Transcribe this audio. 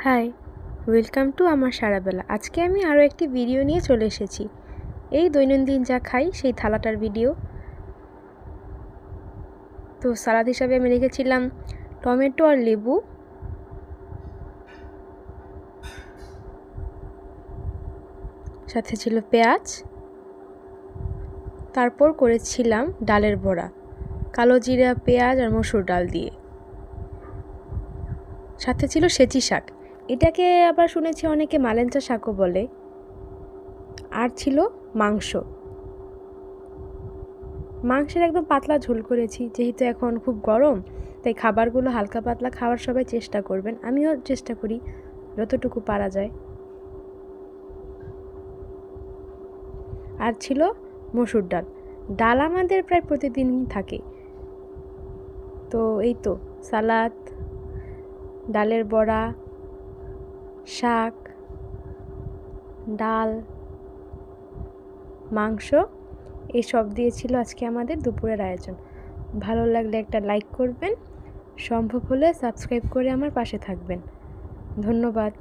High, welcome to আমার সারাবেলা। আজকে আমি আরও একটি ভিডিও নিয়ে চলে এসেছি। এই দৈনন্দিন যা খাই সেই থালাটার ভিডিও। তো সালাদ হিসাবে আমি রেখেছিলাম টমেটো আর লেবু, সাথে ছিল পেঁয়াজ, তারপর করেছিলাম ডালের বড়া, কালো জিরা, পেঁয়াজ আর মসুর ডাল দিয়ে। সাথে ছিল সেচি শাক, এটাকে আবার শুনেছি অনেকে মালেঞ্চা শাকও বলে। আর ছিল মাংসের একদম পাতলা ঝোল করেছি, যেহেতু এখন খুব গরম তাই খাবারগুলো হালকা পাতলা খাওয়ার সবাই চেষ্টা করবেন, আমিও চেষ্টা করি যতটুকু পারা যায়। আর ছিল মসুর ডাল। ডাল আমাদের প্রায় প্রতিদিনই থাকে। তো এই তো সালাদ, ডালের বড়া, শাক, ডাল, মাংস এসব দিয়েছিল আজকে আমাদের দুপুরের আয়োজন। ভালো লাগলে একটা লাইক করবেন, সম্ভব হলে সাবস্ক্রাইব করে আমার পাশে থাকবেন। ধন্যবাদ।